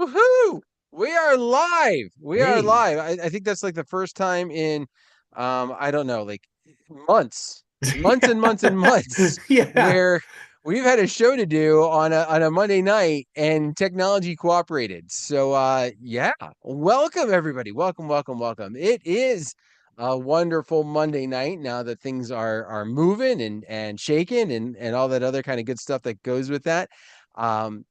Woohoo! We are live. We are Hey. live. I think that's like the first time in I don't know, like months, months and months and months Yeah. where we've had a show to do on a Monday night and technology cooperated. So yeah, welcome everybody. Welcome, welcome, welcome. It is a wonderful Monday night now that things are moving and shaking and all that other kind of good stuff that goes with that. Um,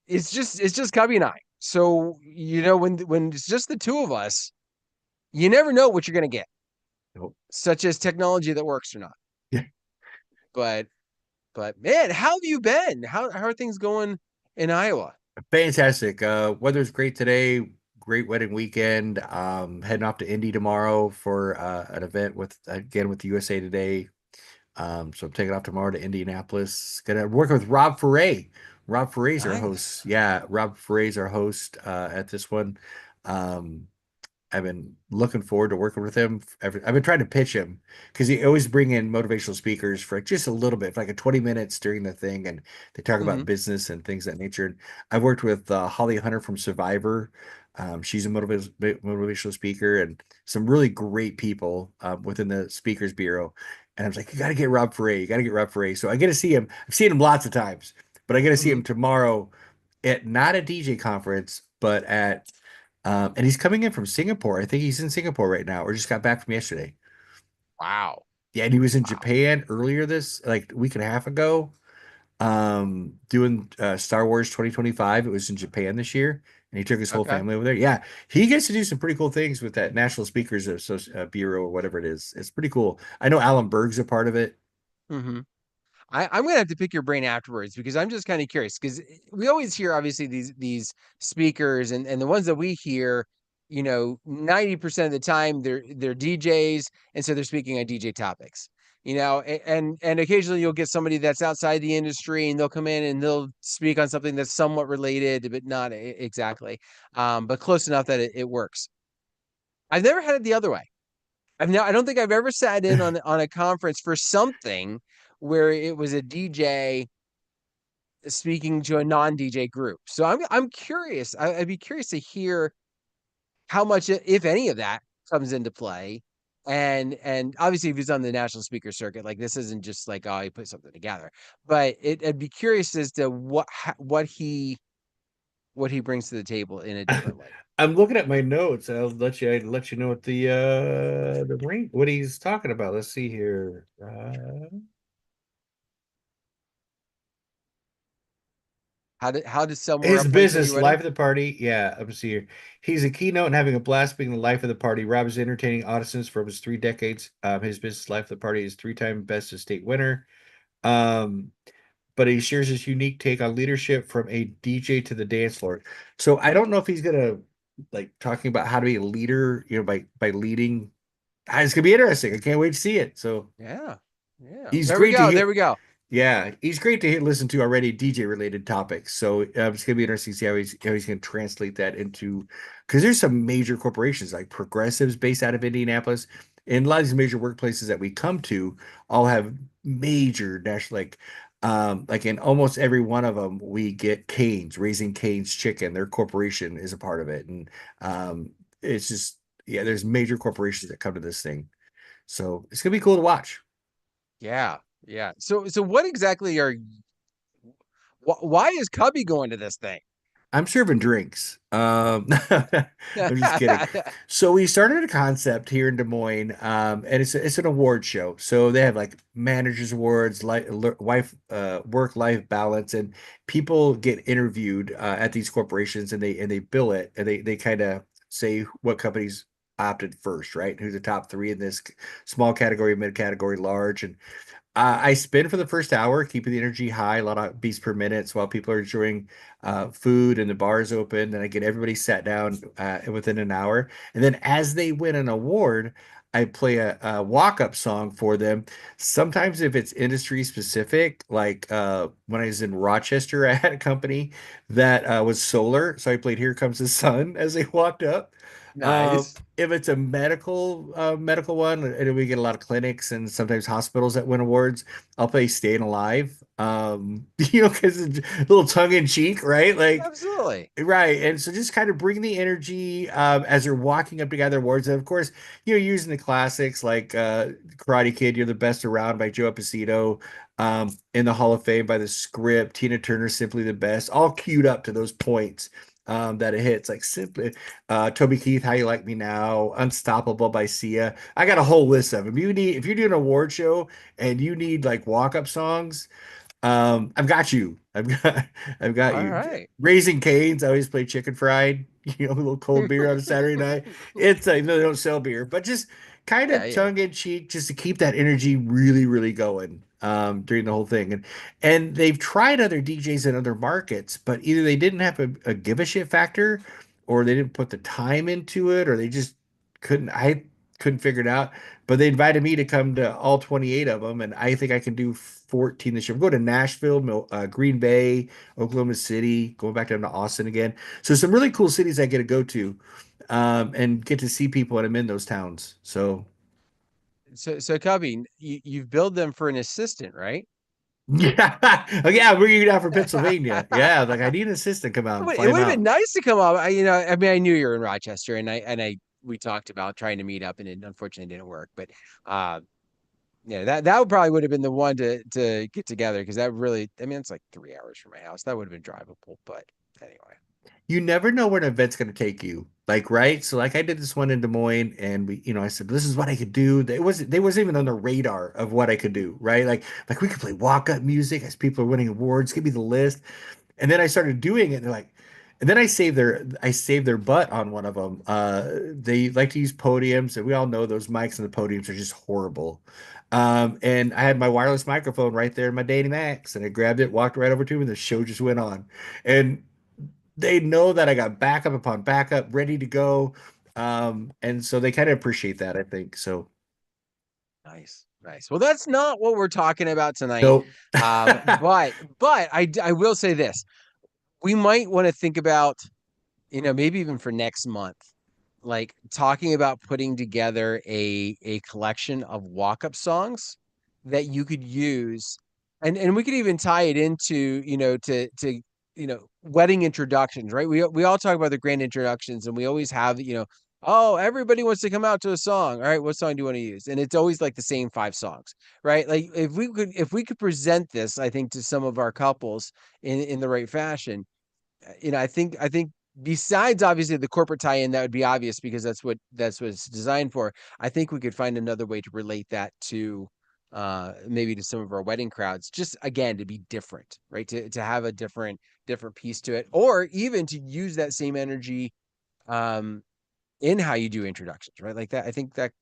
it's just Cubby and I. So when it's just the two of us, you never know what you're gonna get, Nope. such as technology that works or not. Yeah. But but man, how have you been? How are things going in Iowa? Fantastic. Weather's great today. Great wedding weekend. Heading off to Indy tomorrow for an event with USA Today. So I'm taking off tomorrow to Indianapolis. Gonna work with Rob Foray. Rob Foray's our Nice. host. Yeah, Rob Foray's our host at this one. Um, I've been looking forward to working with him. I've been trying to pitch him because he always bring in motivational speakers for just a little bit, for like a 20 minutes during the thing, and they talk about Hmm. business and things of that nature. And I've worked with Holly Hunter from Survivor. She's a motivational speaker, and some really great people within the Speakers Bureau. And I was like, you got to get Rob Foray. You got to get Rob Foray. So I get to see him. I've seen him lots of times, but I get to see Hmm. him tomorrow at not a DJ conference, but at and he's coming in from Singapore. I think he's in Singapore right now, or just got back from yesterday. Wow. Yeah, and he was in Wow. Japan earlier this like a week and a half ago, doing Star Wars 2025. It was in Japan this year, and he took his whole Okay. family over there. Yeah, he gets to do some pretty cool things with that National Speakers Bureau or whatever it is. It's pretty cool. I know Alan Berg's a part of it. Hmm. I'm gonna have to pick your brain afterwards because I'm just kind of curious because we always hear obviously these speakers and the ones that we hear, 90% of the time they're DJs and so they're speaking on DJ topics. And occasionally you'll get somebody that's outside the industry and they'll come in and they'll speak on something that's somewhat related, but not exactly, but close enough that it works. I've never had it the other way. I don't think I've ever sat in on a conference for something where it was a DJ speaking to a non-DJ group. So I'm curious. I'd be curious to hear how much, if any, of that comes into play. And obviously, if he's on the national speaker circuit, like this isn't just like oh he put something together. But I'd be curious as to what he brings to the table in a different light. I'm looking at my notes. I'll let you know what the rank what he's talking about. Let's see here. How to sell more His upgrades at your business, wedding? Life of the Party. Yeah, let me see here. He's a keynote and having a blast being the life of the party. Rob is entertaining audiences for his 3 decades. His business, Life of the Party, is three-time best of state winner. Um, but he shares his unique take on leadership from a DJ to the dance floor. So I don't know if he's gonna like talking about how to be a leader, by leading. It's gonna be interesting. I can't wait to see it. So Yeah, yeah. he's There we great to go. hear. There we go. Yeah, he's great to listen to already DJ related topics. So it's gonna be interesting to see how he's gonna translate that into because there's some major corporations like Progressives based out of Indianapolis, and a lot of these major workplaces that we come to all have major national like in almost every one of them we get Cane's Raising Cane's Chicken. Their corporation is a part of it, and it's just yeah, there's major corporations that come to this thing, so it's gonna be cool to watch. Yeah, yeah. So what exactly why is Cubby going to this thing? I'm serving drinks. I'm just kidding. So we started a concept here in Des Moines, and it's an award show. So they have like managers awards, work life balance, and people get interviewed at these corporations, and they bill it, and they kind of say what companies opted first, right? Who's the top three in this small category, mid category, large, and I spin for the first hour, keeping the energy high, a lot of beats per minute, so while people are enjoying food and the bar is open. Then I get everybody sat down within an hour. And then as they win an award, I play a walk-up song for them. Sometimes if it's industry specific, like when I was in Rochester, I had a company that was solar. So I played Here Comes the Sun as they walked up. Nice. If it's a medical one, and we get a lot of clinics and sometimes hospitals that win awards, I'll play Staying Alive. Because it's a little tongue in cheek, right? Like, Absolutely. right. And so just kind of bring the energy as they're walking up to gather awards. And of course, using the classics like Karate Kid, You're the Best Around by Joe Esposito, in the Hall of Fame by The Script, Tina Turner, Simply the Best, all queued up to those points that it hits. Like simply Toby Keith, How You Like Me Now, Unstoppable by Sia. I got a whole list of them. If you're doing an award show and you need like walk-up songs, I've got you. I've got All you. right. Raising Cane's, I always play Chicken Fried, a little cold beer on a Saturday night. It's like, no, they don't sell beer, but just kind Yeah, of yeah. tongue in cheek, just to keep that energy really, really going during the whole thing. And they've tried other DJs in other markets, but either they didn't have a give a shit factor, or they didn't put the time into it, or they just couldn't. I couldn't figure it out. But they invited me to come to all 28 of them, and I think I can do 14 this year. I'm going to Nashville, Green Bay, Oklahoma City, going back down to Austin again. So some really cool cities I get to go to, and get to see people when I'm in those towns. So So Cubby, you've billed them for an assistant, right? yeah, oh, yeah, we're you out from Pennsylvania. Yeah, like I need an assistant to come out and It fly him would have been out. nice to come up. I mean, I knew you were in Rochester, and I we talked about trying to meet up, and it unfortunately didn't work. But uh, yeah, that would probably would have been the one to get together because that really, I mean, it's like 3 hours from my house. That would have been drivable. But anyway, You never know where an event's going to take you. Like, right? So like I did this one in Des Moines and I said, this is what I could do. They wasn't even on the radar of what I could do, right? Like we could play walk-up music as people are winning awards. Give me the list. And then I started doing it. And they're like, and then I saved their butt on one of them. They like to use podiums, and we all know those mics and the podiums are just horrible. And I had my wireless microphone right there in my Danny Max, and I grabbed it, walked right over to him, and the show just went on. And they know that I got backup upon backup ready to go. And so they kind of appreciate that, I think. So, nice, nice. Well, that's not what we're talking about tonight. nope. But I will say this: we might want to think about, maybe even for next month, like talking about putting together a collection of walk-up songs that you could use, and we could even tie it into, to wedding introductions, right? We all talk about the grand introductions, and we always have, oh, everybody wants to come out to a song. All right, what song do you want to use? And it's always like the same five songs, right? Like if we could present this, I think, to some of our couples in the right fashion, I think besides obviously the corporate tie-in, that would be obvious because that's what it's designed for. I think we could find another way to relate that to maybe to some of our wedding crowds, just again to be different, right? To have a different piece to it, or even to use that same energy um in how you do introductions, right? Like that. I think that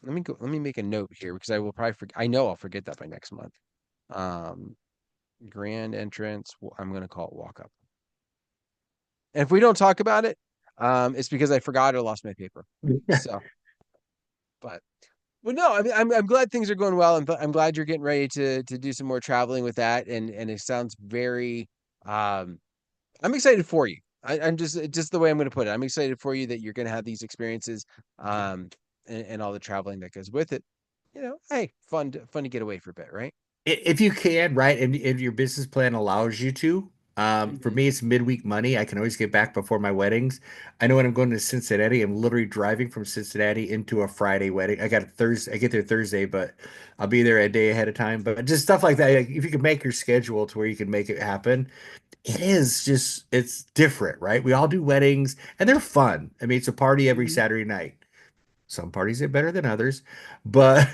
let me make a note here because I will probably forget. I know I'll forget that by next month. Um Grand entrance, I'm gonna call it walk up. And if we don't talk about it, it's because I forgot or lost my paper. So, but well, no, I mean, I'm glad things are going well. I'm glad you're getting ready to do some more traveling with that, and it sounds very. Um, I'm excited for you. I'm just the way I'm going to put it. I'm excited for you that you're going to have these experiences, and all the traveling that goes with it. Hey, fun to get away for a bit, right? If you can, right, and if your business plan allows you to, for Mhm. me, it's midweek money. I can always get back before my weddings. I know when I'm going to Cincinnati, I'm literally driving from Cincinnati into a Friday wedding. I get there Thursday, but I'll be there a day ahead of time. But just stuff like that, like if you can make your schedule to where you can make it happen, it's different, right? We all do weddings and they're fun. I mean, it's a party every Mhm. Saturday night. Some parties are better than others, but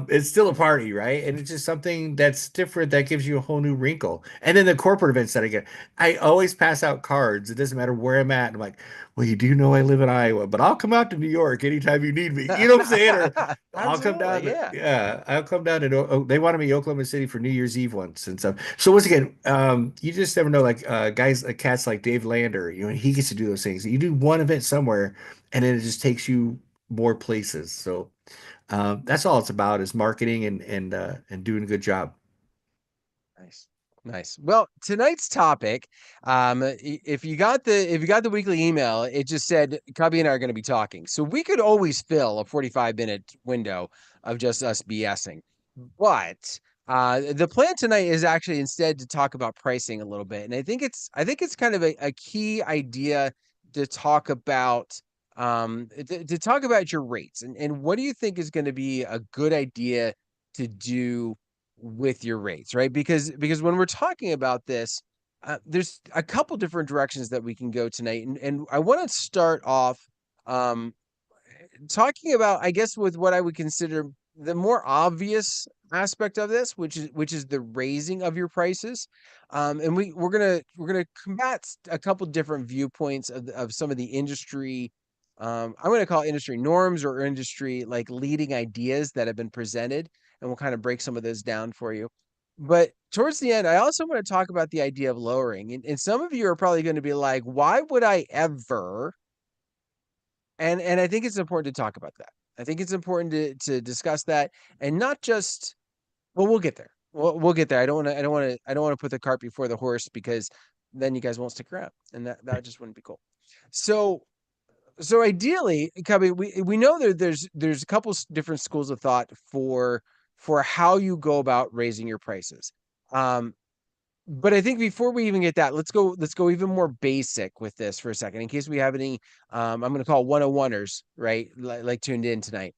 it's still a party, right? And it's just something that's different that gives you a whole new wrinkle. And then the corporate events that I get, I always pass out cards. It doesn't matter where I'm at. And I'm like, well, you do know I live in Iowa, but I'll come out to New York anytime you need me. You know what I'm saying? Or I'll come down Absolutely, to, yeah. yeah, I'll come down to, they wanted me in Oklahoma City for New Year's Eve once and stuff. So once again, you just never know, like guys, cats like Dave Lander, he gets to do those things. You do one event somewhere and then it just takes you more places. So that's all it's about is marketing and doing a good job. Nice. Nice. Well, tonight's topic, if you got the weekly email, it just said Cubby and I are going to be talking. So we could always fill a 45-minute window of just us BSing. But the plan tonight is actually instead to talk about pricing a little bit. And I think it's kind of a key idea to talk about to talk about your rates and what do you think is going to be a good idea to do with your rates, right? Because when we're talking about this, there's a couple different directions that we can go tonight, and I want to start off um, talking about, I guess, with what I would consider the more obvious aspect of this, which is the raising of your prices, and we're gonna combat a couple different viewpoints of some of the industry. I'm going to call it industry norms or industry like leading ideas that have been presented, and we'll kind of break some of those down for you. But towards the end, I also want to talk about the idea of lowering. And some of you are probably going to be like, why would I ever? And I think it's important to talk about that. I think it's important to discuss that and not just well, we'll get there. We'll get there. I don't want to put the cart before the horse because then you guys won't stick around and that just wouldn't be cool. So ideally, Cubby, we know that there's a couple different schools of thought for how you go about raising your prices. Um, but I think before we even get that, let's go even more basic with this for a second, in case we have any I'm gonna call 101ers, right? Like tuned in tonight.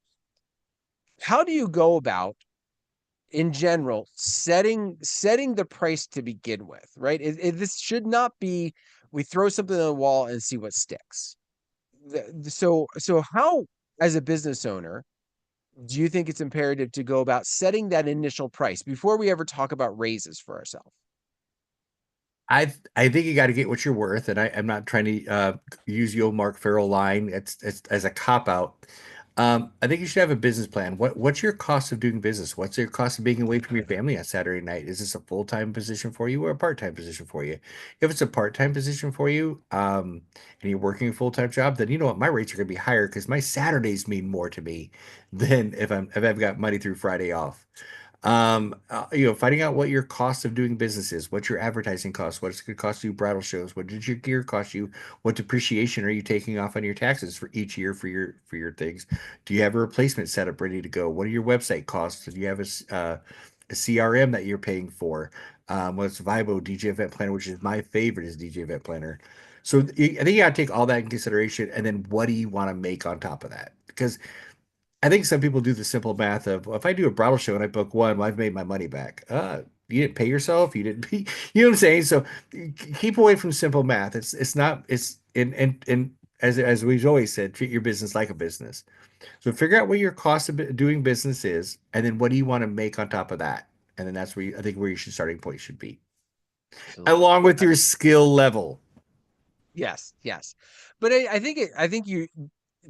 How do you go about in general setting the price to begin with, right? This should not be we throw something on the wall and see what sticks. So how, as a business owner, do you think it's imperative to go about setting that initial price before we ever talk about raises for ourselves? I think you got to get what you're worth, and I'm not trying to use the old Mark Farrell line. It's as a cop out. I think you should have a business plan. What's your cost of doing business? What's your cost of being away from your family on Saturday night? Is this a full-time position for you or a part-time position for you? If it's a part-time position for you, and you're working a full-time job, then you know what, my rates are going to be higher because my Saturdays mean more to me than if I've got Monday through Friday off. Finding out what your cost of doing business is, what your advertising costs, what it's going to cost you bridal shows, what did your gear cost you, what depreciation are you taking off on your taxes for each year for your things? Do you have a replacement setup ready to go? What are your website costs? Do you have a CRM that you're paying for? Whether it's Vibo, DJ Event Planner, which is my favorite, is DJ Event Planner. So I think you got to take all that in consideration, and then what do you want to make on top of that? Because I think some people do the simple math of, well, if I do a bridal show and I book one, well, I've made my money back. You didn't pay yourself. You didn't pay, you know what I'm saying? So keep away from simple math. It's not, it's, and as we've always said, treat your business like a business. So figure out what your cost of doing business is, and then what do you want to make on top of that? And then that's where I think where your starting point should be, Absolutely. along with your skill level. Yes, yes. But I think you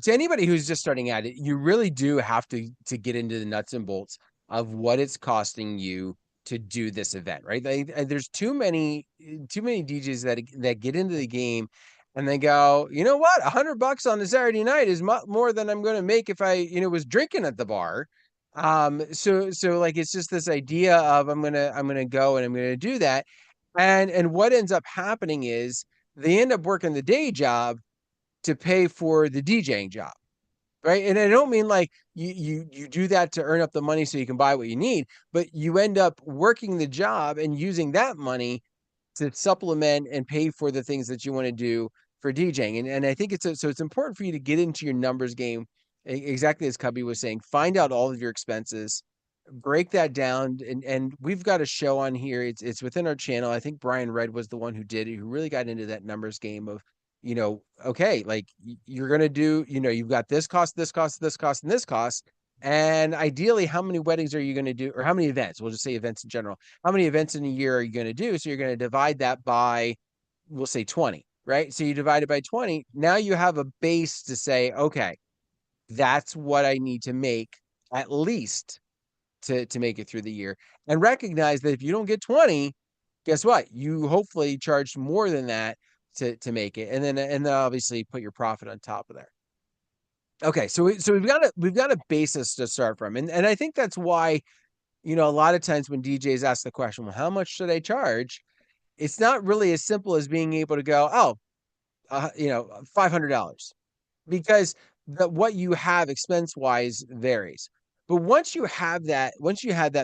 to anybody who's just starting at it, you really do have to get into the nuts and bolts of what it's costing you to do this event, right? There's too many DJs that get into the game and they go, you know what, $100 on a Saturday night is more than I'm going to make if I, was drinking at the bar. So like it's just this idea of I'm gonna go and I'm gonna do that, and what ends up happening is they end up working the day job to pay for the DJing job, right? And I don't mean like you do that to earn up the money so you can buy what you need, but you end up working the job and using that money to supplement and pay for the things that you want to do for DJing. And I think it's important for you to get into your numbers game, exactly as Cubby was saying. Find out all of your expenses, break that down, and we've got a show on here. It's within our channel. I think Brian Red was the one who did it, who really got into that numbers game of, okay, like you're gonna do, you've got this cost, this cost, this cost, and this cost. And ideally, how many weddings are you going to do, or how many events? We'll just say events in general. How many events in a year are you going to do? So you're going to divide that by, we'll say 20, right? So you divide it by 20. Now you have a base to say, okay, that's what I need to make at least to make it through the year, and recognize that if you don't get 20, guess what? You hopefully charged more than that to make it, and then obviously put your profit on top of there. Okay, so we've got a basis to start from, and I think that's why a lot of times when DJs ask the question, well, how much should I charge? It's not really as simple as being able to go, oh, $500, because what you have expense wise varies. But once you have that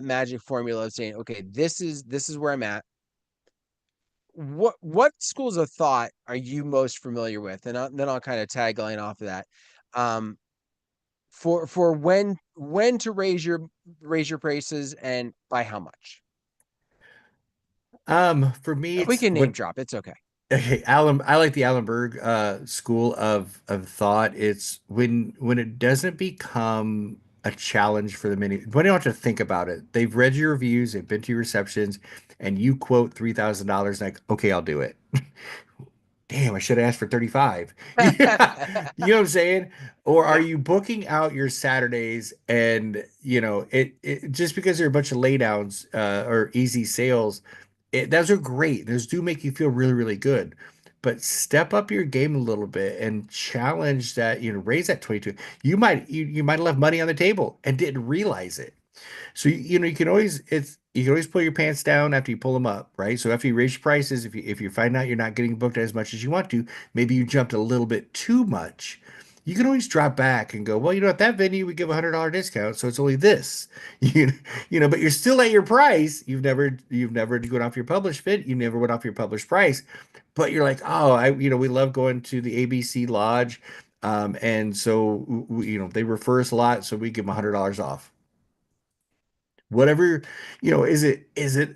magic formula of saying, okay, this is where I'm at. What schools of thought are you most familiar with? And then I'll kind of tagline off of that. Um, for when to raise your prices and by how much. For me, We it's can name what drop. It's okay. okay, I like the Allenberg school of thought. It's when it doesn't become a challenge for the many when you don't have to think about it. They've read your reviews, they've been to your receptions, and you quote $3,000, like, okay, I'll do it. Damn, I should have asked for 35. Yeah. You know what I'm saying? Or are Yeah. you booking out your Saturdays and it just because they're a bunch of laydowns or easy sales, those are great. Those do make you feel really, really good. But step up your game a little bit and challenge that, raise that 22. You might have left money on the table and didn't realize it. So you can always pull your pants down after you pull them up, right? So after you raise your prices, if you find out you're not getting booked as much as you want to, maybe you jumped a little bit too much. You can always drop back and go, well, at that venue we give $100 discount, so it's only this. You but you're still at your price. You've never gone off your published bid. You never went off your published price, but you're like, oh, we love going to the ABC Lodge, and so they refer us a lot, so we give them $100 off. Whatever, is it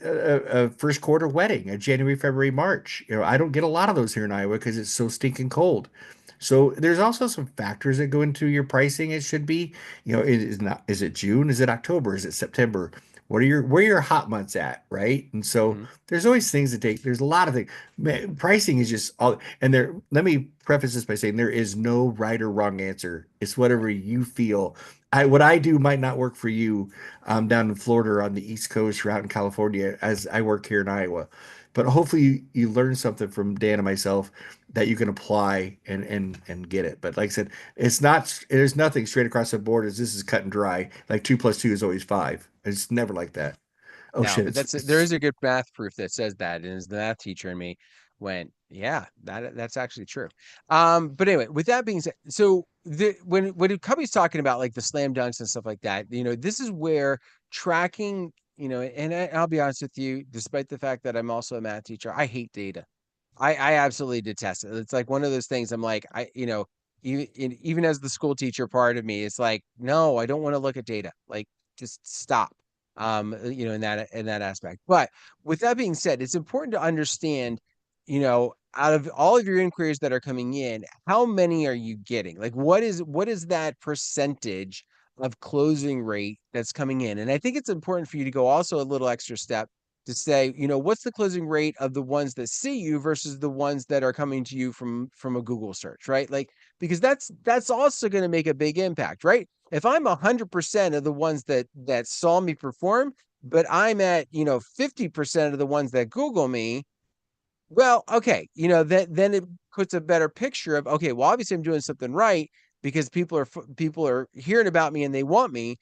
a first quarter wedding, a January, February, March? I don't get a lot of those here in Iowa because it's so stinking cold. So there's also some factors that go into your pricing. It should be, is it June? Is it October? Is it September? Where are your hot months at, right? And so Hmm. there's always things to take. There's a lot of things. Man, pricing is just all, and there. Let me preface this by saying there is no right or wrong answer. It's whatever you feel. What I do might not work for you down in Florida or on the East Coast or out in California as I work here in Iowa. But hopefully you learn something from Dan and myself that you can apply and get it. But like I said, there's nothing straight across the board as this is cut and dry. Like 2 + 2 is always 5. It's never like that. Oh No, shit, but there is a good math proof that says that, and as the math teacher in me went, yeah, that's actually true. But anyway, with that being said, so when Cubby's talking about like the slam dunks and stuff like that, this is where tracking, and I'll be honest with you, despite the fact that I'm also a math teacher, I hate data. I absolutely detest it. It's like one of those things I'm like, even as the school teacher part of me, it's like, no, I don't want to look at data. Like, just stop. In that aspect. But with that being said, it's important to understand, out of all of your inquiries that are coming in, how many are you getting? Like, what is that percentage of closing rate that's coming in? And I think it's important for you to go also a little extra step to say, what's the closing rate of the ones that see you versus the ones that are coming to you from a Google search, right? Like, because that's also going to make a big impact, right? If I'm 100% of the ones that saw me perform, but I'm at 50% of the ones that Google me, well, okay, that then it puts a better picture of, okay, well, obviously I'm doing something right because people are hearing about me and they want me.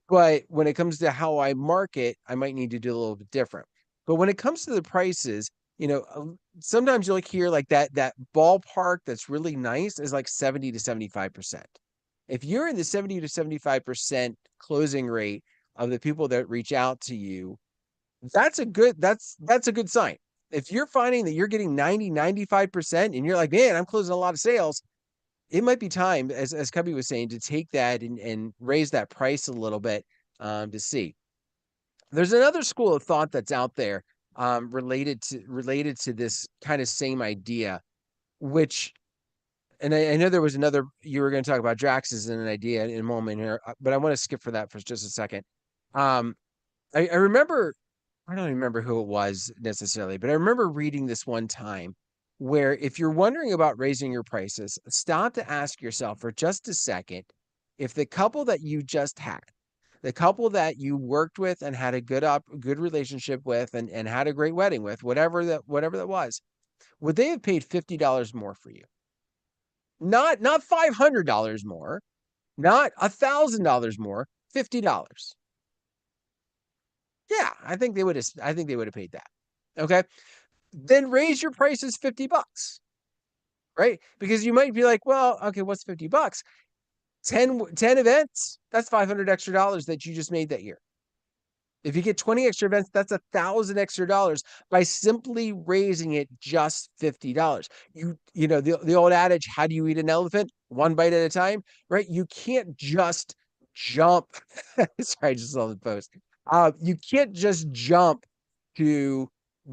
But when it comes to how I market, I might need to do a little bit different. But when it comes to the prices, sometimes you'll hear like that ballpark that's really nice is like 70 to 75%. If you're in the 70 to 75% closing rate of the people that reach out to you, that's a good sign. If you're finding that you're getting 90-95% and you're like, man, I'm closing a lot of sales, it might be time, as Cubby was saying, to take that and raise that price a little bit, to see. There's another school of thought that's out there, related to this kind of same idea, which, and I know there was another, you were going to talk about Drax as an idea in a moment here, but I want to skip for that for just a second. Um, I remember, I don't remember who it was necessarily, but I remember reading this one time where if you're wondering about raising your prices, stop to ask yourself for just a second if the couple that you just had, the couple that you worked with and had a good relationship with and had a great wedding with, whatever that was, would they have paid $50 more for you? Not $500 more, not $1,000 more, $50. Yeah, I think they would have paid that. Okay. Then raise your prices $50, right? Because you might be like, well, okay, what's $50? 10 events, that's 500 extra dollars that you just made that year. If you get 20 extra events, that's $1,000 extra dollars by simply raising it just $50. You know, the old adage, how do you eat an elephant? One bite at a time, right? You can't just jump. Sorry, I just saw the post. You can't just jump to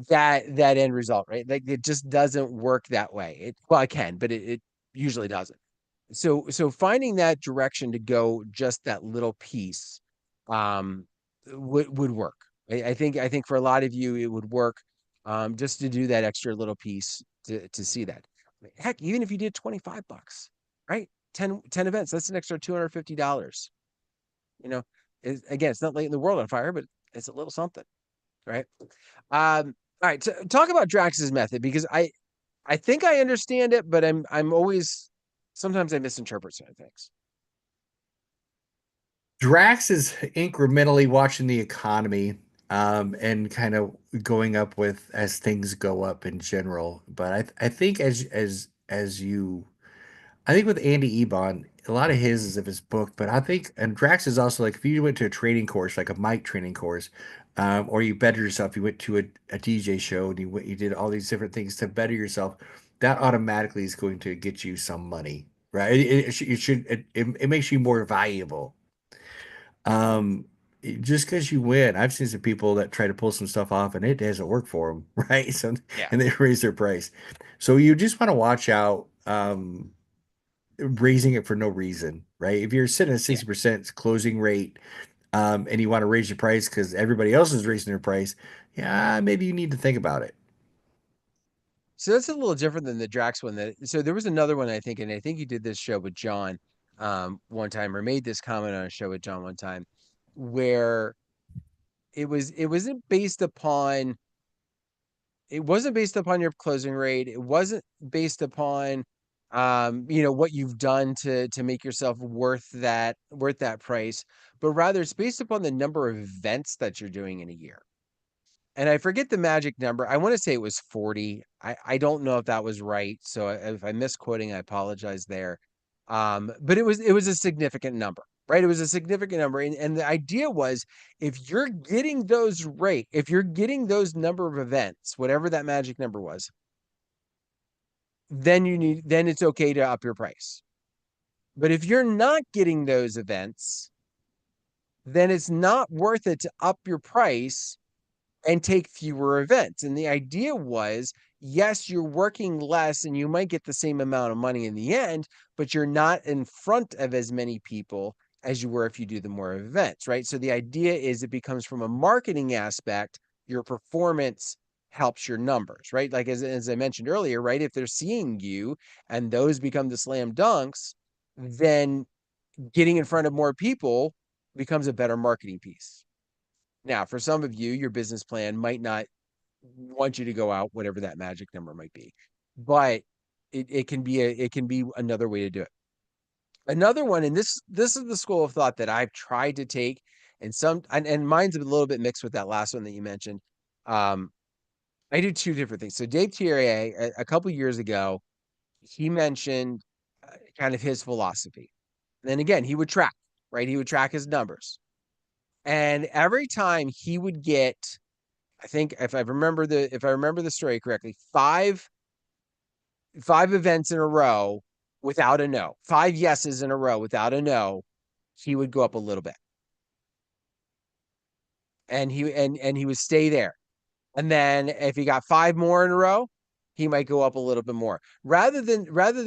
that end result, right? Like it just doesn't work that way. Well, I can, but it usually doesn't. So finding that direction to go just that little piece um would work. I think for a lot of you it would work just to do that extra little piece to see that. Heck, even if you did $25, right? 10 events, that's an extra $250. You know, again, it's not lighting the world on fire, but it's a little something, right? All right, so talk about Drax's method because I think I understand it, but I'm always sometimes I misinterpret certain things. Drax is incrementally watching the economy and kind of going up with as things go up in general. But I think as you I think with Andy Ebon, a lot of his is of his book, but I think and Drax is also like if you went to a training course, like a mic training course, or you better yourself, you went to a DJ show and you did all these different things to better yourself, that automatically is going to get you some money, right? It makes you more valuable. Um, just because you win, I've seen some people that try to pull some stuff off and it doesn't work for them, right? So Yeah. and they raise their price. So you just want to watch out. Raising it for no reason, right? If you're sitting at Yeah. 60% closing rate, and you want to raise your price because everybody else is raising their price, yeah, maybe you need to think about it. So that's a little different than the Drax one so there was another one I think, and I think you did this show with John one time or made this comment on a show with John one time where it wasn't based upon your closing rate. It wasn't based upon you know, what you've done to make yourself worth that price, but rather it's based upon the number of events that you're doing in a year. And I forget the magic number. I want to say it was 40. I don't know if that was right. So if I'm misquoting, I apologize there. But it was a significant number, right? It was a significant number. And the idea was if you're getting those number of events, whatever that magic number was, then it's okay to up your price. But if you're not getting those events, then it's not worth it to up your price and take fewer events. And the idea was, yes, you're working less and you might get the same amount of money in the end, but you're not in front of as many people as you were if you do the more events, right? So the idea is it becomes from a marketing aspect, your performance helps your numbers, right? Like as I mentioned earlier, right? If they're seeing you and those become the slam dunks, then getting in front of more people becomes a better marketing piece. Now, for some of you, your business plan might not want you to go out, whatever that magic number might be, but it can be it can be another way to do it. Another one, and this is the school of thought that I've tried to take, and mine's a little bit mixed with that last one that you mentioned. Um, I do two different things. So Dave Thierry, a couple years ago, he mentioned kind of his philosophy. And then again, he would track, right? He would track his numbers. And every time he would get I think if I remember the story correctly, five events in a row without a no, five yeses in a row without a no, he would go up a little bit, and he would stay there. And then if he got five more in a row, he might go up a little bit more, rather than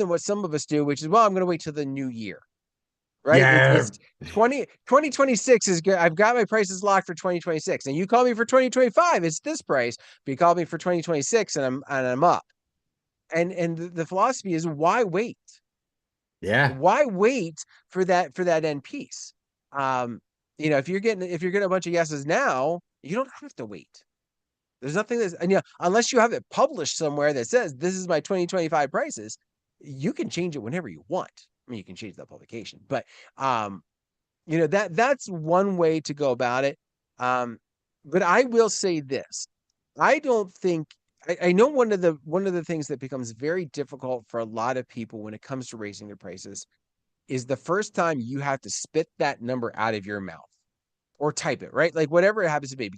what some of us do, which is well, I'm going to wait till the new year, right? Yeah. It's 2026 is good. I've got my prices locked for 2026, and you call me for 2025, it's this price. But you call me for 2026, and I'm up. And the philosophy is why wait? Yeah. Why wait for that end piece? Um, you know, if you're getting a bunch of yeses now, you don't have to wait. There's nothing that's and, you know, unless you have it published somewhere that says this is my 2025 prices, you can change it whenever you want. I mean, you can change that publication, but you know, that's one way to go about it. Um, but I will say this. I don't think I know one of the things that becomes very difficult for a lot of people when it comes to raising their prices is the first time you have to spit that number out of your mouth or type it, right? Like whatever it happens to be,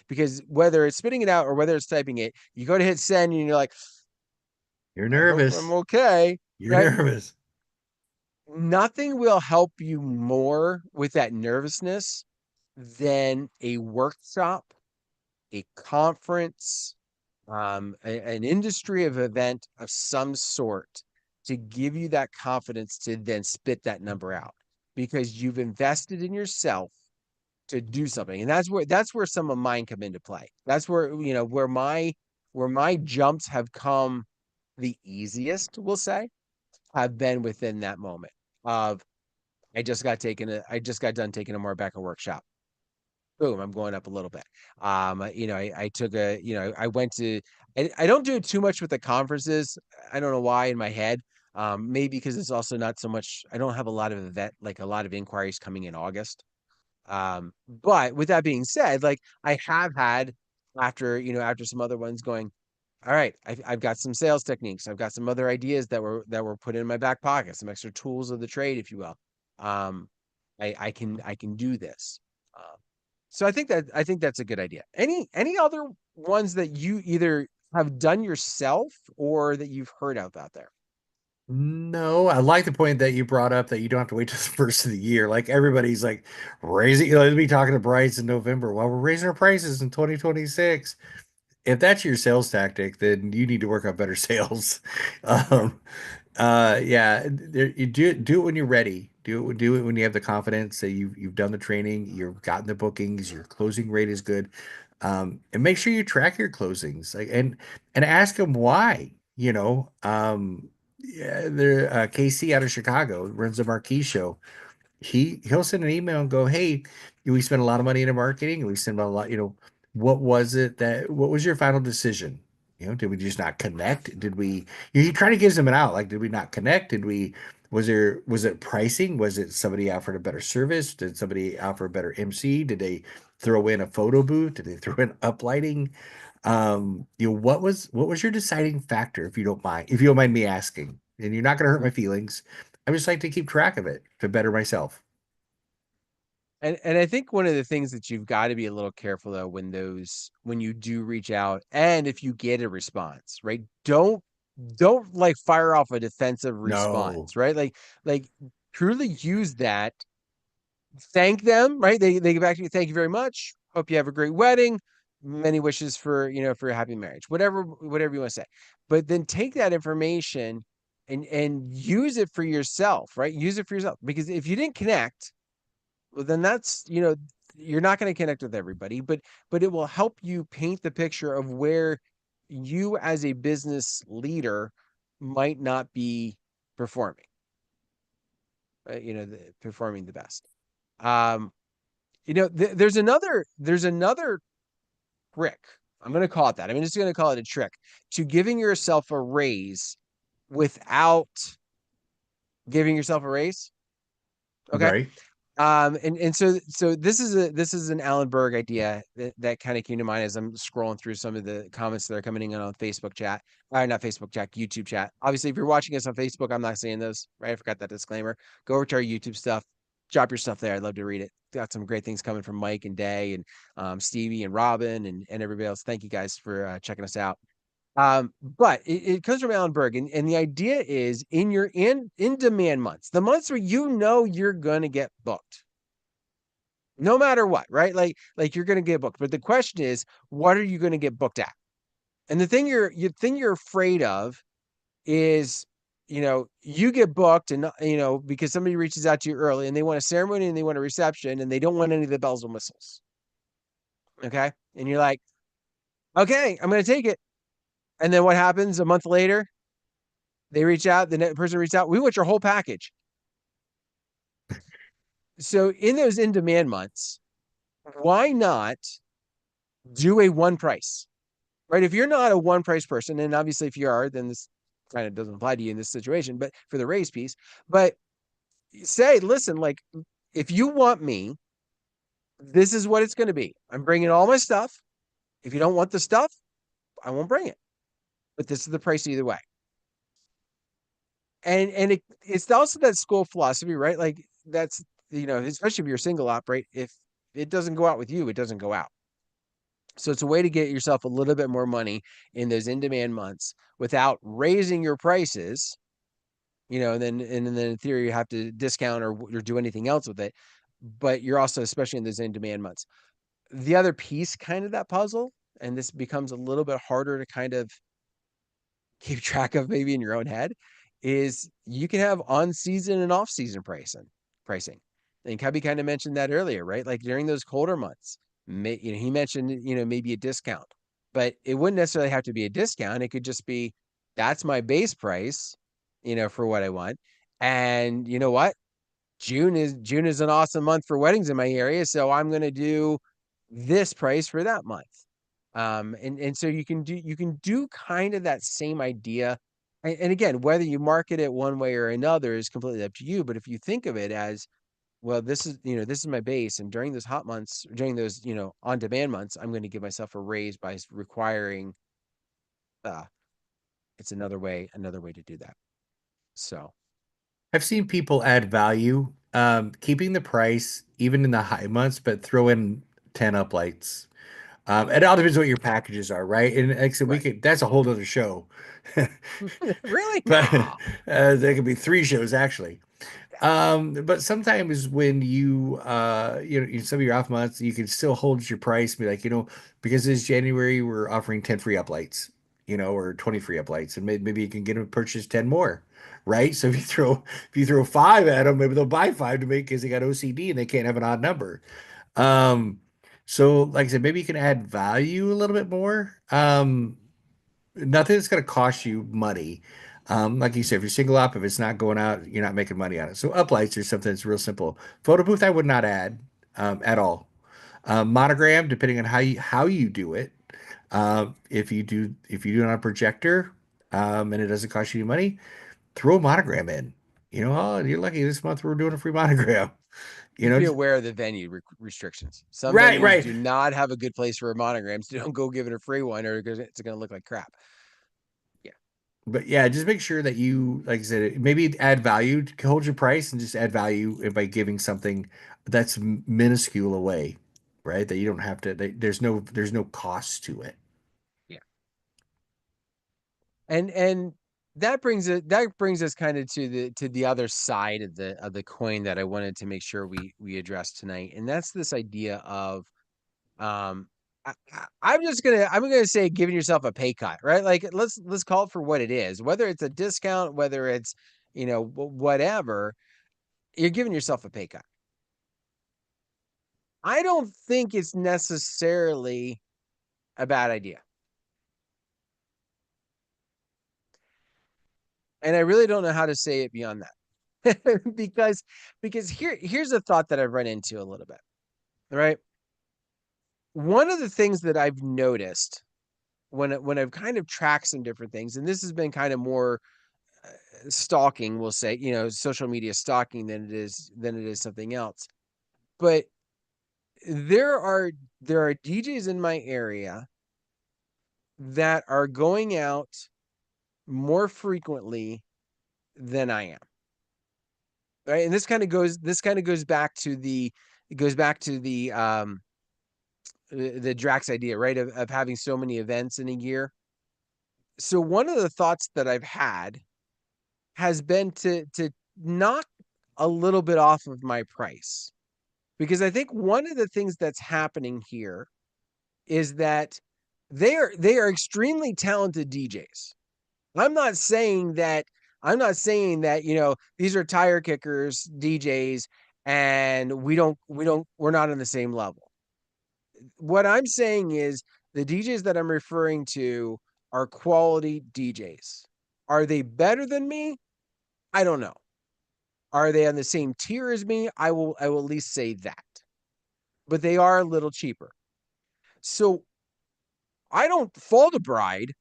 because whether it's spitting it out or whether it's typing it, you go to hit send and you're like, You're I hope I'm nervous. okay, You're right? nervous. Nothing will help you more with that nervousness than a workshop, a conference, an industry of event of some sort to give you that confidence to then spit that number out because you've invested in yourself to do something. And that's where some of mine come into play. That's where, where my jumps have come the easiest, we'll say, have been within that moment of I just got done taking a Marbecca workshop. Boom, I'm going up a little bit. I took I went to, I don't do too much with the conferences. I don't know why in my head. Maybe because it's also not so much, I don't have a lot of like a lot of inquiries coming in August. But with that being said, like I have had after some other ones going, all right, I've got some sales techniques. I've got some other ideas that were put in my back pocket, some extra tools of the trade, if you will. Um, I can do this. Um, so I think that's a good idea. Any other ones that you either have done yourself or that you've heard out there? No, I like the point that you brought up that you don't have to wait till the first of the year. Like everybody's like raising, they'll be talking to Bryce in November. Well, we're raising our prices in 2026. If that's your sales tactic, then you need to work on better sales. Yeah. Um, yeah, you do it when you're ready. Do it when you have the confidence that you've done the training, you've gotten the bookings, your closing rate is good. And make sure you track your closings, like and ask them why. Yeah, there KC out of Chicago runs the Marquee Show. He'll send an email and go, "Hey, we spent a lot of money into marketing, and we spent a lot, what was your final decision? Did we just not connect? Did we?" He kind of gives them an out, like, did we not connect? Was it pricing? Was it somebody offered a better service? Did somebody offer a better MC? Did they throw in a photo booth? Did they throw in uplighting? What was your deciding factor, if you don't mind me asking? And you're not going to hurt my feelings. I just like to keep track of it to better myself. And I think one of the things that you've got to be a little careful though when you do reach out and if you get a response, right? Don't like fire off a defensive No. response, right? Like truly use that, thank them, right? They get back to you, thank you very much. Hope you have a great wedding. Many wishes for a happy marriage. Whatever you want to say. But then take that information and use it for yourself, right? Use it for yourself because if you didn't connect, well, then you're not going to connect with everybody, but it will help you paint the picture of where you as a business leader might not be performing, performing the best. Um, there's another trick. I'm going to call it that. I'm just going to call it a trick to giving yourself a raise without giving yourself a raise. Okay. Right. And so this is an Alan Berg idea that kind of came to mind as I'm scrolling through some of the comments that are coming in on Facebook chat. Not Facebook chat, YouTube chat. Obviously, if you're watching us on Facebook, I'm not saying those, right? I forgot that disclaimer. Go over to our YouTube stuff, drop your stuff there. I'd love to read it. Got some great things coming from Mike and Day and Stevie and Robin and everybody else. Thank you guys for checking us out. But it comes from Alan Berg, and the idea is in your in demand months, the months where you're gonna get booked, no matter what, right? Like you're gonna get booked. But the question is, what are you gonna get booked at? And the thing you're afraid of is, you get booked and because somebody reaches out to you early and they want a ceremony and they want a reception and they don't want any of the bells and whistles. Okay. And you're like, okay, I'm gonna take it. And then what happens a month later? They reach out, the person reaches out, we want your whole package. So in those in demand months, why not do a one price? Right? If you're not a one price person, and obviously if you are, then this kind of doesn't apply to you in this situation, but for the raise piece, but say, listen, like if you want me This is what it's going to be. I'm bringing all my stuff. If you don't want the stuff, I won't bring it. But this is the price either way. And it's also that school philosophy, right? Like that's, especially if you're a single op, right? If it doesn't go out with you, it doesn't go out. So it's a way to get yourself a little bit more money in those in-demand months without raising your prices, and then in theory you have to discount or do anything else with it. But you're also, especially in those in-demand months. The other piece kind of that puzzle, and this becomes a little bit harder to kind of keep track of maybe in your own head, is you can have on-season and off-season pricing. And Cubby kind of mentioned that earlier, right? Like during those colder months, he mentioned, maybe a discount, but it wouldn't necessarily have to be a discount. It could just be, that's my base price, for what I want. And you know what? June is an awesome month for weddings in my area, so I'm going to do this price for that month. And so you can do kind of that same idea. And again, whether you market it one way or another is completely up to you. But if you think of it as, well, this is my base, and during those hot months, during those, on demand months, I'm going to give myself a raise by requiring, uh, it's another way to do that. So I've seen people add value, keeping the price even in the high months, but throw in 10 up lights. It all depends what your packages are, right? And like I said, right. that's a whole other show. Really? But No. there could be three shows actually. But sometimes when some of your off months, you can still hold your price, be like, because it's January, we're offering 10 free uplights, or 20 free uplights, and maybe you can get them to purchase 10 more, right? So if you throw five at them, maybe they'll buy five to make because they got OCD and they can't have an odd number. Um, so like I said, maybe you can add value a little bit more. Nothing that's going to cost you money. Like you said, if you're single up, if it's not going out, you're not making money on it. So uplights are something that's real simple. Photo booth, I would not add at all. Monogram, depending on how you do it. If you do it on a projector, and it doesn't cost you any money, throw a monogram in. Oh, you're lucky this month we're doing a free monogram. Just be Just, aware of the venue restrictions. Some right, venues right. do not have a good place for monograms. Don't go give it a free one, or it's going to look like crap. Yeah, But yeah, just make sure that you, like I said, maybe add value, hold your price, and just add value by giving something that's minuscule away, right? That you don't have to. There's no cost to it. yeah. And that brings us kind of to the other side of the coin that I wanted to make sure we address tonight, and that's this idea of, um I'm gonna say giving yourself a pay cut, right? Like let's call it for what it is, whether it's a discount, whether it's, whatever, you're giving yourself a pay cut. I don't think it's necessarily a bad idea. And I really don't know how to say it beyond that. because here's a thought that I've run into a little bit. Right? One of the things that I've noticed when I've kind of tracked some different things, and this has been kind of more stalking, we'll say, social media stalking than it is something else. But there are there are DJs in my area that are going out more frequently than I am. Right. And this kind of goes back to the Drax idea, right? Of having so many events in a year. So one of the thoughts that I've had has been to knock a little bit off of my price. Because I think one of the things that's happening here is that they are extremely talented DJs. I'm not saying that these are tire kickers DJs, and we're not on the same level. What I'm saying is the DJs that I'm referring to are quality DJs. Are they better than me? I don't know. Are they on the same tier as me? I will at least say that. But they are a little cheaper. So I don't fault a bride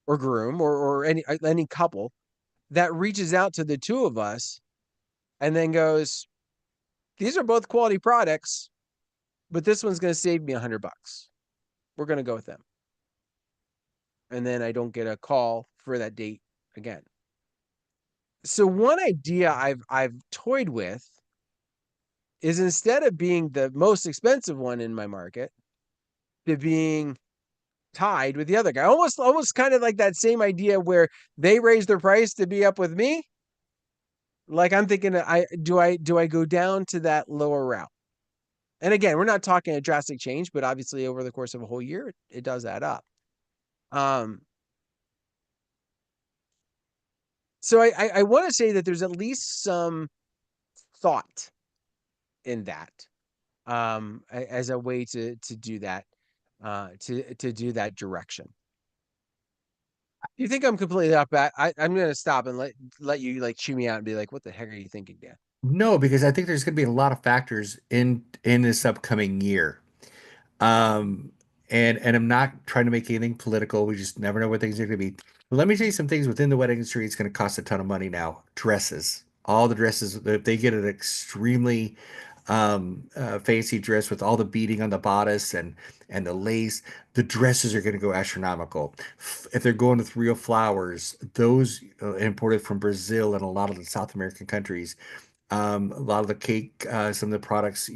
or groom or any couple that reaches out to the two of us and then goes, these are both quality products. but this one's going to save me $100. We're going to go with them. And then I don't get a call for that date again. So one idea I've toyed with is, instead of being the most expensive one in my market, to being tied with the other guy. Almost kind of like that same idea where they raise their price to be up with me. Like, I'm thinking, I go down to that lower route? And again, we're not talking a drastic change, but obviously over the course of a whole year, it does add up. Um, so I want to say that there's at least some thought in that, as a way to do that, to do that direction. You think I'm completely off bat? I'm going to stop and let you like chew me out and be like, what the heck are you thinking, Dan? No, because I think there's going to be a lot of factors in this upcoming year. Um, and I'm not trying to make anything political. We just never know what things are going to be. But let me tell you some things within the wedding industry. It's going to cost a ton of money now. Dresses, all the dresses. If they get an extremely fancy dress with all the beading on the bodice and the lace, the dresses are going to go astronomical. If they're going with real flowers, those imported from Brazil and a lot of the South American countries, a lot of the cake, some of the products,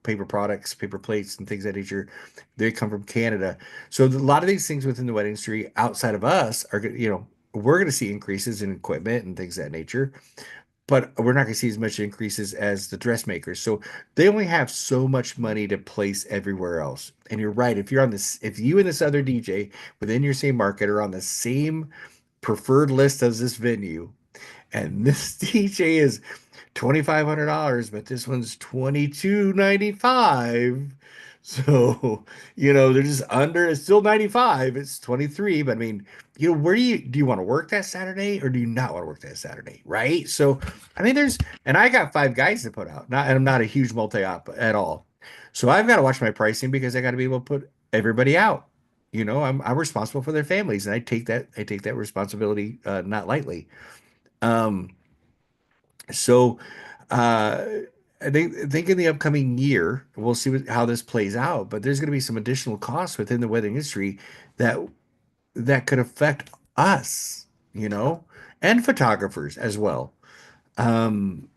paper products, paper plates, and things of that nature, they come from Canada. So a lot of these things within the wedding industry outside of us are, we're going to see increases in equipment and things of that nature, but we're not going to see as much increases as the dressmakers. So they only have so much money to place everywhere else. And you're right. If you and this other DJ within your same market are on the same preferred list as this venue, and this DJ is $2,500, but this one's $2,295. So, they're just under, it's still 95, it's 23, but I mean, where do you want to work that Saturday or do you not want to work that Saturday? Right. So, I mean, and I got 5 guys to put out, and I'm not a huge multi-op at all. So I've got to watch my pricing because I got to be able to put everybody out. I'm responsible for their families, and I take that responsibility, not lightly. Um, so, uh, I think in the upcoming year, we'll see how this plays out. But there's going to be some additional costs within the wedding industry that that could affect us, and photographers as well, um,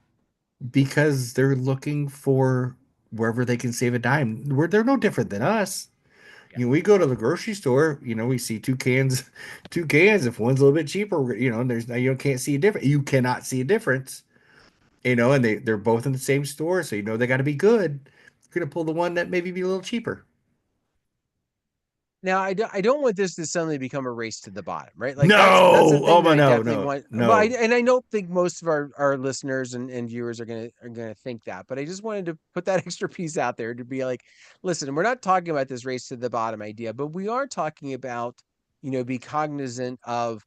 because they're looking for wherever they can save a dime. They're no different than us. Yeah. We go to the grocery store, we see two cans. If one's a little bit cheaper, and you can't see a difference. You cannot see a difference, and they're both in the same store, so they got to be good. You're gonna pull the one that maybe be a little cheaper. Now, I don't want this to suddenly become a race to the bottom, right? Like, that's the No, oh thing that my, I no, definitely no, want. But no. I don't think most of our listeners and viewers are gonna think that. But I just wanted to put that extra piece out there to be like, listen, we're not talking about this race to the bottom idea, but we are talking about, be cognizant of,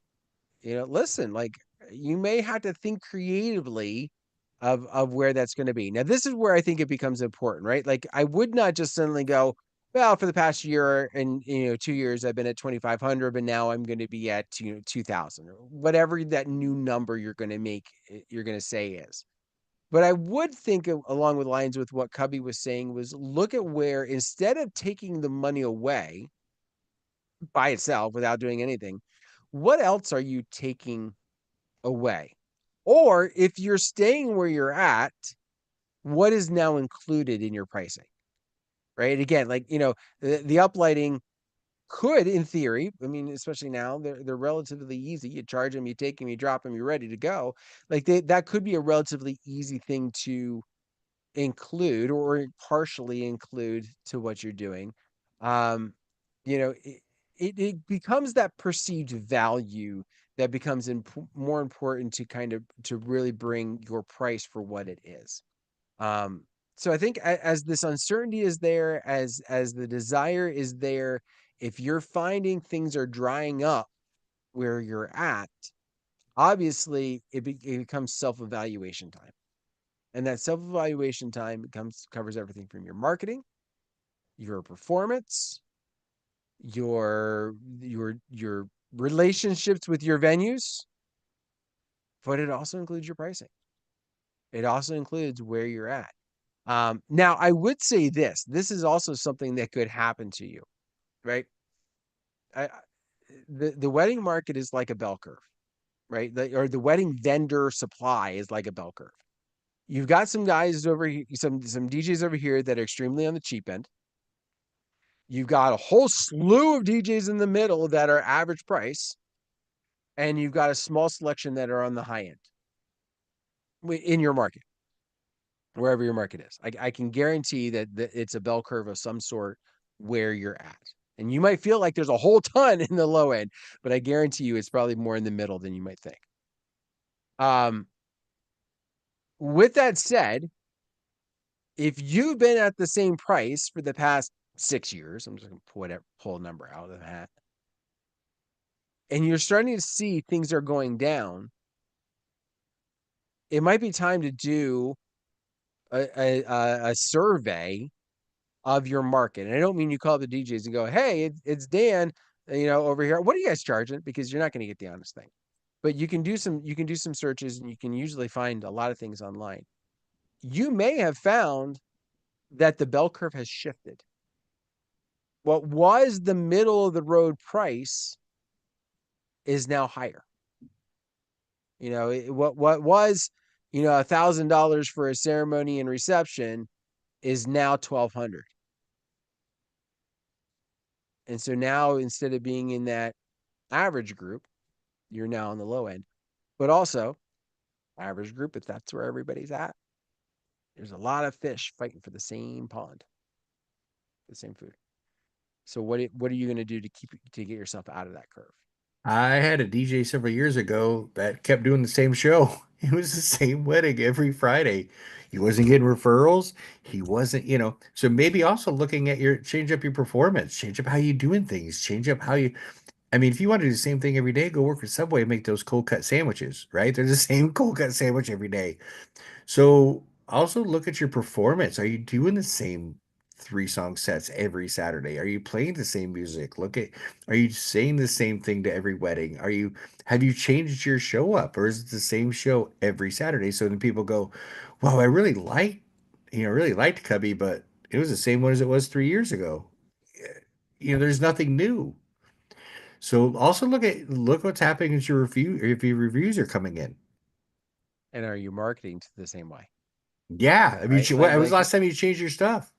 listen, like, you may have to think creatively of where that's going to be. Now, this is where I think it becomes important, right? Like, I would not just suddenly go, well, for the past year and 2 years, I've been at 2,500, but now I'm going to be at 2,000, or whatever that new number you're going to say is. But I would think along with lines with what Cubby was saying, was look at where, instead of taking the money away by itself without doing anything, what else are you taking away? Or if you're staying where you're at, what is now included in your pricing? Right? Again, like, the uplighting could, in theory, I mean, especially now, they're relatively easy. You charge them, you take them, you drop them, you're ready to go. Like, that could be a relatively easy thing to include or partially include to what you're doing. Um, it becomes that perceived value that becomes more important to kind of to really bring your price for what it is. Um, so I think, as this uncertainty is there, as the desire is there, if you're finding things are drying up where you're at, obviously it becomes self-evaluation time. And that self-evaluation time covers everything from your marketing, your performance, your relationships with your venues, but it also includes your pricing. It also includes where you're at. Now I would say this is also something that could happen to you, right? I, the wedding market is like a bell curve, right? Or the wedding vendor supply is like a bell curve. You've got some guys over here, some DJs over here that are extremely on the cheap end. You've got a whole slew of DJs in the middle that are average price, and you've got a small selection that are on the high end in your market, wherever your market is. I can guarantee that it's a bell curve of some sort where you're at. And you might feel like there's a whole ton in the low end, but I guarantee you it's probably more in the middle than you might think. Um, with that said, if you've been at the same price for the past 6 years, I'm just going to pull a number out of the hat, and you're starting to see things are going down, it might be time to do a survey of your market. And I don't mean you call the DJs and go, "Hey, it's Dan, over here. What are you guys charging?" Because you're not going to get the honest thing. But you can do some searches, and you can usually find a lot of things online. You may have found that the bell curve has shifted. What was the middle of the road price is now higher. What was, $1,000 for a ceremony and reception is now 1,200. And so now, instead of being in that average group, you're now on the low end. But also, average group, if that's where everybody's at, there's a lot of fish fighting for the same pond, the same food. So what are you going to do to get yourself out of that curve? I had a DJ several years ago that kept doing the same show. It was the same wedding every Friday. He wasn't getting referrals. He wasn't, so maybe also looking at change up your performance, change up how you doing things, change up how you, I mean, if you want to do the same thing every day, go work at Subway and make those cold cut sandwiches, right? They're the same cold cut sandwich every day. So also look at your performance. Are you doing the same three-song sets every Saturday? Are you playing the same music? Are you saying the same thing to every wedding? Have you changed your show up, or is it the same show every Saturday? So then people go, "Wow, really liked Cubby, but it was the same one as it was 3 years ago." There's nothing new. So also look what's happening as your review if your reviews are coming in. And are you marketing to the same way? Yeah, I mean, Right? when was the last time you changed your stuff?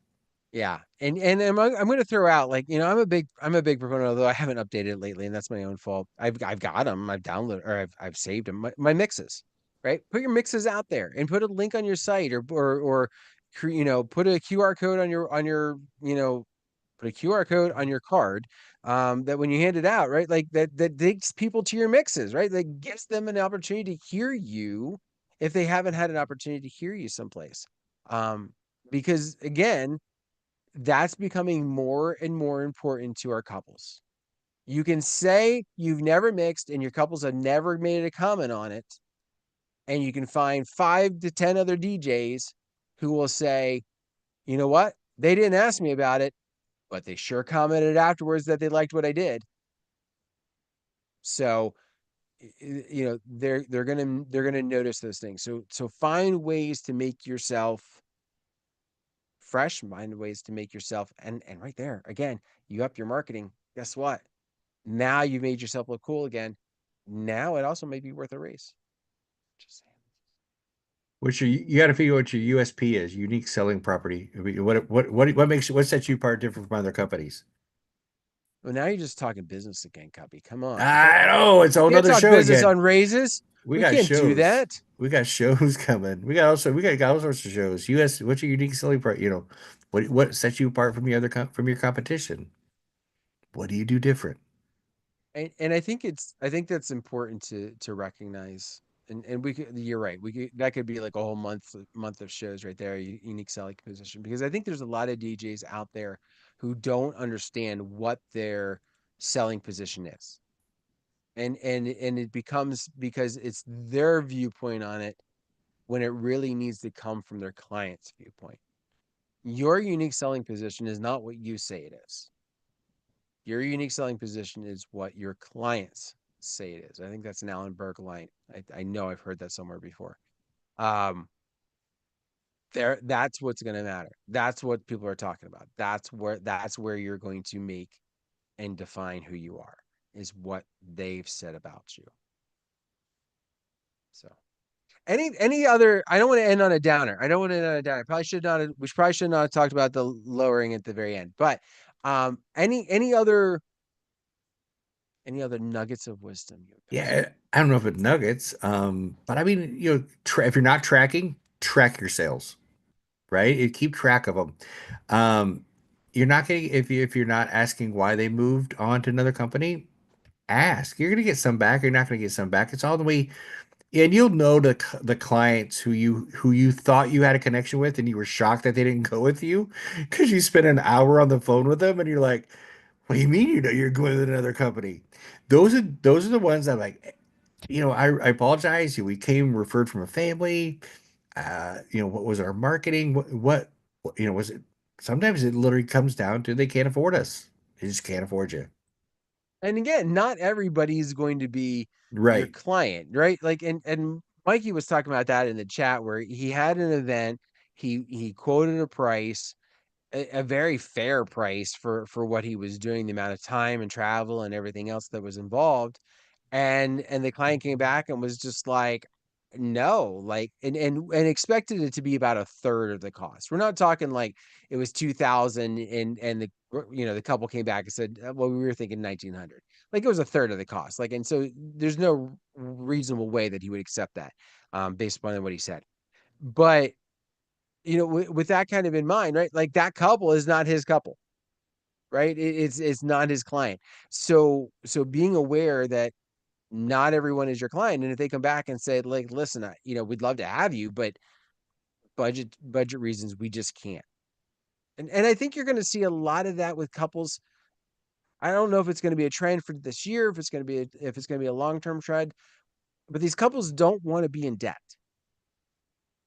Yeah. And I'm going to throw out, like, I'm a big proponent, although I haven't updated it lately, and that's my own fault. I've got them, I've downloaded, or I've saved them. My mixes, right? Put your mixes out there and put a link on your site, or put a QR code put a QR code on your card, that when you hand it out, right? Like that takes people to your mixes, right? That gives them an opportunity to hear you if they haven't had an opportunity to hear you someplace. Because again, that's becoming more and more important to our couples. You can say you've never mixed and your couples have never made a comment on it, and you can find 5 to 10 other DJs who will say, "You know what? They didn't ask me about it, but they sure commented afterwards that they liked what I did." So, they're gonna notice those things. So find ways to make yourself fresh, find ways to make yourself, and right there again, you up your marketing. Guess what? Now you've made yourself look cool again. Now it also may be worth a raise. Just saying. You got to figure out what your USP is, unique selling property. I mean, what sets you apart different from other companies? Well, now you're just talking business again, Cubby. Come on. I know it's a We whole can't nother talk show business again. on raises. We We got can't do shows. that. We got shows coming. We got all sorts of shows. What's your unique selling part? What sets you apart from from your competition? What do you do different? And I think that's important to recognize. And you're right. That could be like a whole month of shows right there, unique selling position, because I think there's a lot of DJs out there who don't understand what their selling position is. And it becomes because it's their viewpoint on it when it really needs to come from their client's viewpoint. Your unique selling position is not what you say it is. Your unique selling position is what your clients say it is. I think that's an Alan Berg line. I know I've heard that somewhere before. Um, that's what's going to matter. That's what people are talking about. That's where you're going to make and define who you are, is what they've said about you. So any other, I don't want to end on a downer. I don't want to end on a downer. Probably should not have, we probably should not have talked about the lowering at the very end. But any other nuggets of wisdom you would pass Yeah, I don't know if it's nuggets, but I mean, if you're not tracking, track your sales, right? Keep track of them. Um, you're not getting if you're not asking why they moved on to another company, ask. You're gonna get some back. You're not gonna get some back. It's all the way, and you'll know the clients who you thought you had a connection with, and you were shocked that they didn't go with you because you spent an hour on the phone with them, and you're like, "What do you mean you know you're going with another company?" Those are the ones that like, I apologize. We came referred from a family. What was our marketing? Was it? Sometimes it literally comes down to they can't afford us. They just can't afford you. And again, not everybody is going to be your Right. client, right? Like, and Mikey was talking about that in the chat where he had an event, he quoted a price, a very fair price for what he was doing, the amount of time and travel and everything else that was involved. And the client came back and was just like, no, like, and expected it to be about a third of the cost. We're not talking like it was 2000 and the couple came back and said, well, we were thinking 1900. Like it was a third of the cost. Like, and so there's no reasonable way that he would accept that, based upon what he said. But with that kind of in mind, right? Like that couple is not his couple, right? It's not his client. So being aware that not everyone is your client, and if they come back and say, like, listen, we'd love to have you, but budget reasons, we just can't. And I think you're going to see a lot of that with couples. I don't know if it's going to be a trend for this year, if it's going to be a long-term trend, but these couples don't want to be in debt.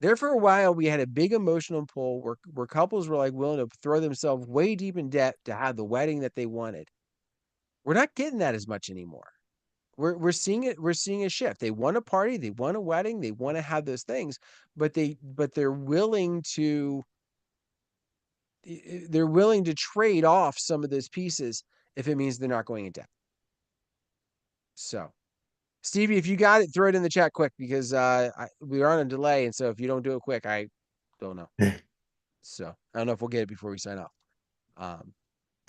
There for a while, we had a big emotional pull where couples were like willing to throw themselves way deep in debt to have the wedding that they wanted. We're not getting that as much anymore. We're seeing it. We're seeing a shift. They want a party, they want a wedding, they want to have those things, but they're willing to trade off some of those pieces if it means they're not going in debt. So, Stevie, if you got it, throw it in the chat quick because we are on a delay, and so if you don't do it quick, I don't know. So I don't know if we'll get it before we sign off. Um,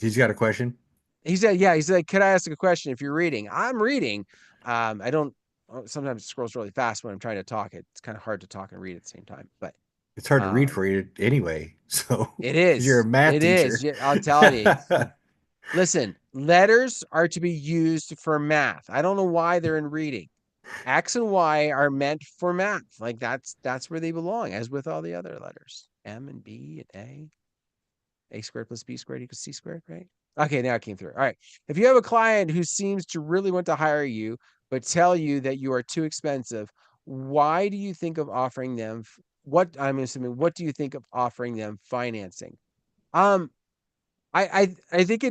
He's got a question. he said, yeah, he said, could I ask a question if you're reading? I'm reading. I don't sometimes it scrolls really fast when I'm trying to talk. It's kind of hard to talk and read at the same time, but It's hard to read um for you anyway. So, it because you're a is. math It is. teacher. Yeah, I'll tell you. Listen, letters are to be used for math. I don't know why they're in reading. X and Y are meant for math. Like that's where they belong, as with all the other letters. M and B and A squared plus B squared equals C squared, right? Okay, now it came through. All right. If you have a client who seems to really want to hire you, but tell you that you are too expensive, why do you think of offering them what do you think of offering them financing? Um, I think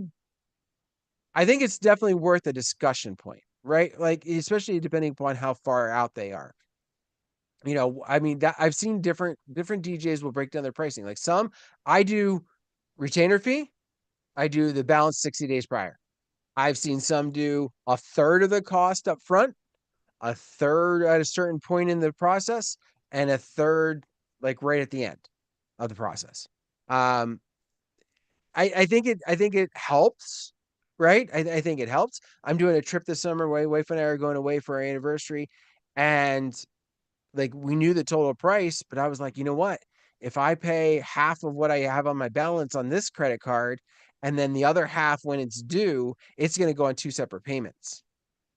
it's definitely worth a discussion point, right? Like, especially depending upon how far out they are. I mean, that I've seen different DJs will break down their pricing. Like some, I do retainer fee, I do the balance 60 days prior. I've seen some do a third of the cost up front, a third at a certain point in the process, and a third like right at the end of the process. Um, I think it helps, right? I think it helps. I'm doing a trip this summer. My wife and I are going away for our anniversary, and like we knew the total price, but I was like, you know what? If I pay half of what I have on my balance on this credit card, and then the other half when it's due, it's going to go on two separate payments.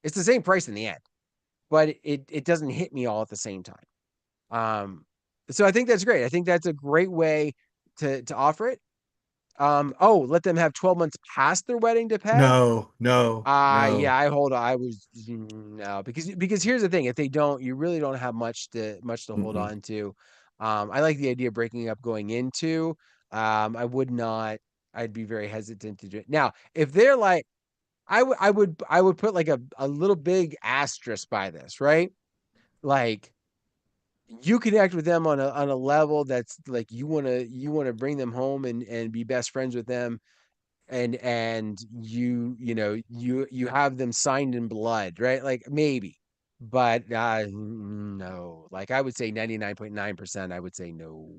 It's the same price in the end, but it doesn't hit me all at the same time. Um, so I think that's great. I think that's a great way to offer it. Let them have 12 months past their wedding to pay. No, no, Yeah, no. I was no, because here's the thing, if they don't, you really don't have much to hold Mm-mm. on to. I like the idea of breaking up going into. I would not, I'd be very hesitant to do it. Now, if they're like, I would put like a little big asterisk by this, right? Like you connect with them on a level that's like you want to bring them home and be best friends with them, and you have them signed in blood, right? Like maybe, but no, like I would say 99.9%, I would say no.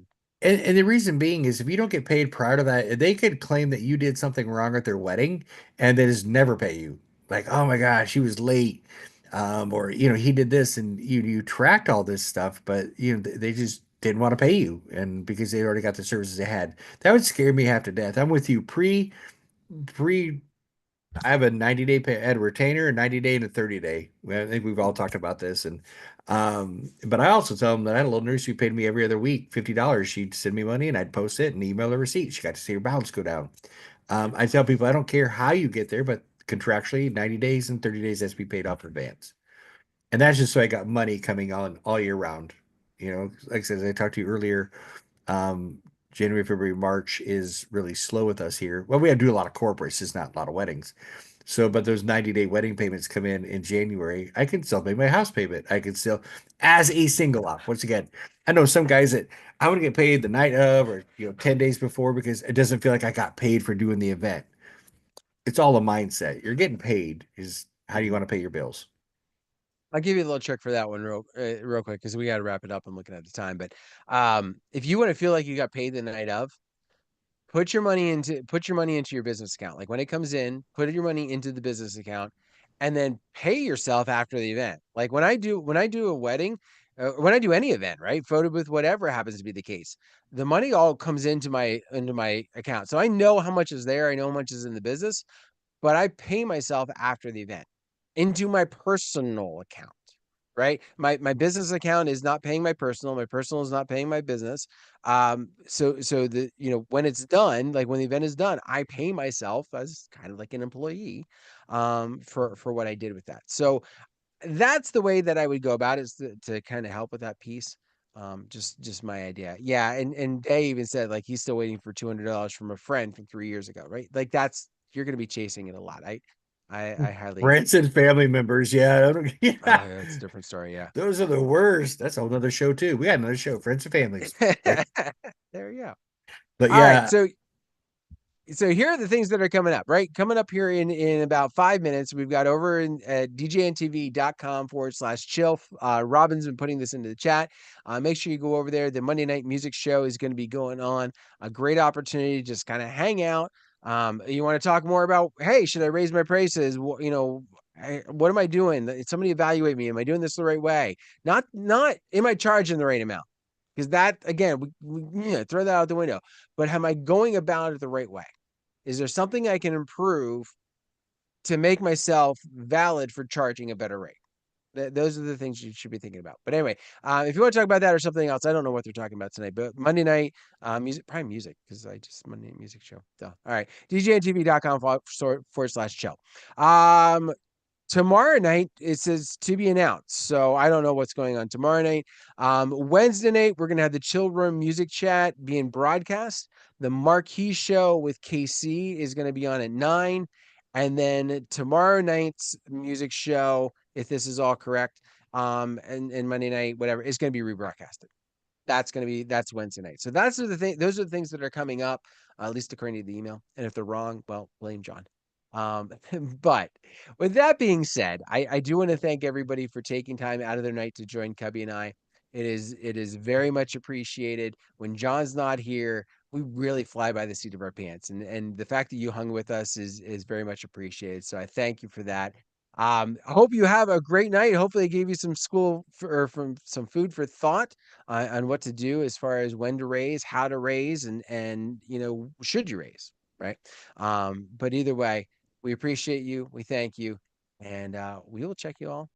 And the reason being is if you don't get paid prior to that, they could claim that you did something wrong at their wedding and they just never pay you. Like, oh my gosh, he was late. Or he did this and you tracked all this stuff, but they just didn't want to pay you and because they already got the services they had. That would scare me half to death. I'm with you. Pre I have a 90-day pay, I had a retainer, a 90-day, and a 30-day. I think we've all talked about this. And but I also tell them that I had a little nurse who paid me every other week $50. She'd send me money and I'd post it and email the receipt. She got to see her balance go down. I tell people I don't care how you get there, but contractually 90 days and 30 days has to be paid off in advance. And that's just so I got money coming on all year round. Like I said, as I talked to you earlier, um, January, February, March is really slow with us here. Well, we have to do a lot of corporates, just not a lot of weddings. So, but those 90-day wedding payments come in January. I can still pay my house payment. I can still, as a single op. Once again, I know some guys that I want to get paid the night of or 10 days before because it doesn't feel like I got paid for doing the event. It's all a mindset. You're getting paid is how do you Mhm. want to pay your bills? I'll give you a little trick for that one real quick because we got to wrap it up. I'm looking at the time, but if you want to feel like you got paid the night of, put your money into your business account. Like when it comes in, put your money into the business account and then pay yourself after the event. Like when I do a wedding, when I do any event, right? Photo booth, whatever happens to be the case, the money all comes into my account. So I know how much is there, I know how much is in the business, but I pay myself after the event into my personal account, right? My business account is not paying my personal is not paying my business. So the when it's done, like when the event is done, I pay myself as kind of like an employee for what I did with that. So that's the way that I would go about it, is to kind of help with that piece. Just my idea. Yeah, and Day even said like he's still waiting for $200 from a friend from 3 years ago, right? Like that's you're gonna be chasing it a lot. I highly. Friends and family members. Yeah, Oh yeah. yeah, it's a different story. Yeah. Those are the worst. That's a whole nother show too. We had another show, Friends and Families. But There you go. but All right, yeah, so here are the things that are coming up, right? Coming up here in about 5 minutes, we've got over at djntv.com/chill. Robin's been putting this into the chat. Make sure you go over there. The Monday Night Music Show is going to be going on. A great opportunity to just kind of hang out. You want to talk more about, hey, should I raise my prices? What am I doing? Somebody evaluate me. Am I doing this the right way? Not am I charging the right amount? Because that again, we throw that out the window. But am I going about it the right way? Is there something I can improve to make myself valid for charging a better rate? Those are the things you should be thinking about. But anyway, if you want to talk about that or something else, I don't know what they're talking about tonight, but Monday night music, prime music, because I just Monday night music show. So, all right, djntv.com/chill. Tomorrow night, it says to be announced. So I don't know what's going on tomorrow night. Wednesday night, we're going to have the Chill Room Music Chat being broadcast. The Marquee Show with KC is going to be on at 9. And then tomorrow night's music show, if this is all correct, and Monday night, whatever, is going to be rebroadcasted. That's Wednesday night. So those are the things that are coming up, at least according to the email. And if they're wrong, well, blame John. Um, but with that being said, I do want to thank everybody for taking time out of their night to join Cubby and I. It is very much appreciated. When John's not here, we really fly by the seat of our pants. And the fact that you hung with us is very much appreciated. So I thank you for that. I hope you have a great night. Hopefully, I gave you some or from some food for thought on what to do as far as when to raise, how to raise, and should you raise, right? But either way, we appreciate you. We thank you, and we will check you all